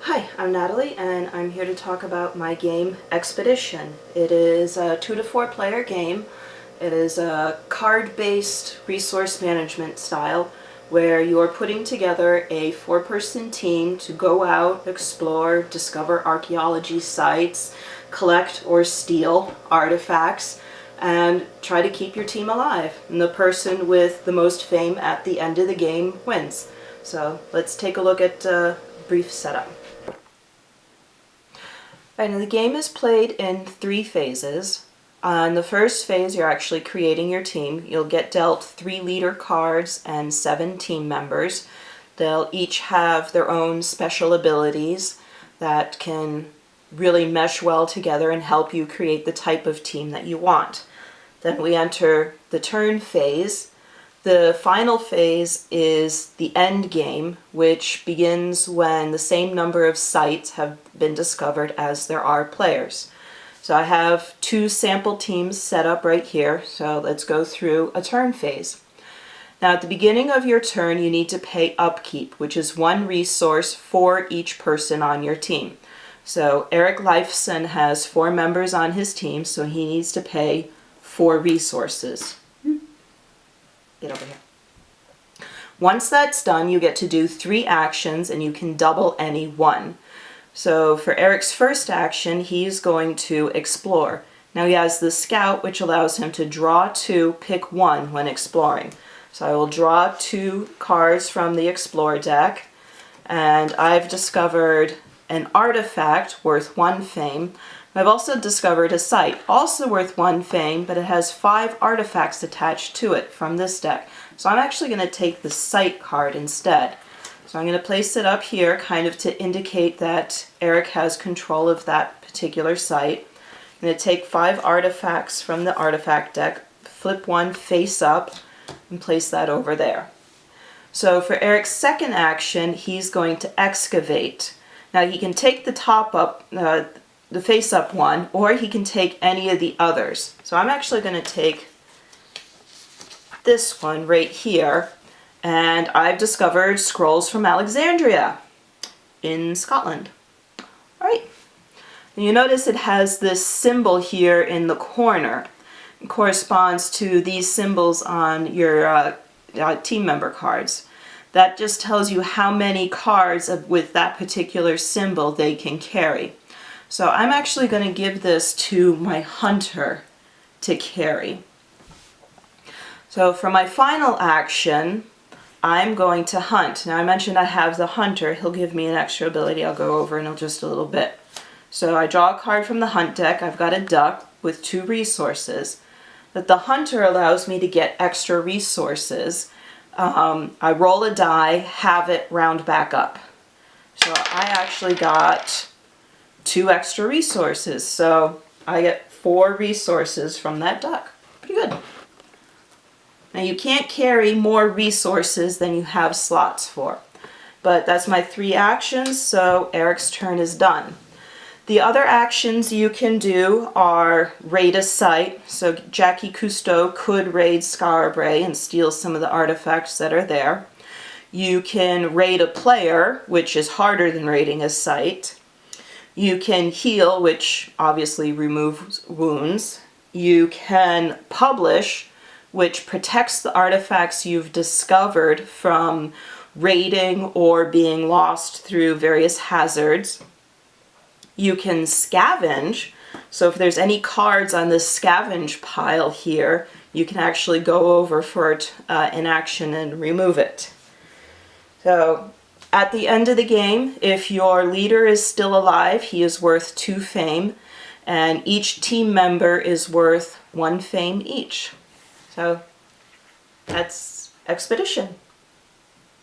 Hi, I'm Natalie and I'm here to talk about my game Expedition. It is a 2 to 4 player game. It is a card-based resource management style where you're putting together a 4-person team to go out, explore, discover archaeology sites, collect or steal artifacts, and try to keep your team alive. And the person with the most fame at the end of the game wins. So let's take a look at a brief setup. Right, and the game is played in 3 phases. In the first phase, you're actually creating your team. You'll get dealt 3 leader cards and 7 team members. They'll each have their own special abilities that can really mesh well together and help you create the type of team that you want. Then we enter the turn phase. The final phase is the end game, which begins when the same number of sites have been discovered as there are players. So I have 2 sample teams set up right here, so let's go through a turn phase. Now at the beginning of your turn you need to pay upkeep, which is 1 resource for each person on your team. So Eric Leifson has 4 members on his team, so he needs to pay 4 resources. Get over here. Once that's done, you get to do 3 actions and you can double any one. So for Eric's first action, he's going to explore. Now he has the scout, which allows him to draw 2, pick 1 when exploring. So I will draw 2 cards from the explore deck, and I've discovered an artifact worth 1 fame. I've also discovered a site, also worth 1 fame, but it has 5 artifacts attached to it from this deck. So I'm actually going to take the site card instead. So I'm going to place it up here kind of to indicate that Eric has control of that particular site. I'm going to take 5 artifacts from the artifact deck, flip 1 face up, and place that over there. So for Eric's second action, he's going to excavate. Now he can take the top up, the face-up one, or he can take any of the others. So I'm actually going to take this one right here, and I've discovered scrolls from Alexandria in Scotland. All right. And you notice it has this symbol here in the corner. It corresponds to these symbols on your team member cards. That just tells you how many cards with that particular symbol they can carry. So I'm actually going to give this to my hunter to carry. So for my final action, I'm going to hunt. Now I mentioned I have the hunter. He'll give me an extra ability I'll go over in just a little bit. So I draw a card from the hunt deck. I've got a duck with 2 resources. But the hunter allows me to get extra resources. I roll a die, have it round back up. So I actually got 2 extra resources, so I get 4 resources from that duck. Pretty good. Now you can't carry more resources than you have slots for, but that's my 3 actions, so Eric's turn is done. The other actions you can do are raid a site, so Jackie Cousteau could raid Scarborough and steal some of the artifacts that are there. You can raid a player, which is harder than raiding a site. You can heal, which obviously removes wounds. You can publish, which protects the artifacts you've discovered from raiding or being lost through various hazards. You can scavenge, so if there's any cards on this scavenge pile here, you can actually go over for it in action and remove it. So at the end of the game, if your leader is still alive, he is worth 2 fame, and each team member is worth 1 fame each. So that's Expedition.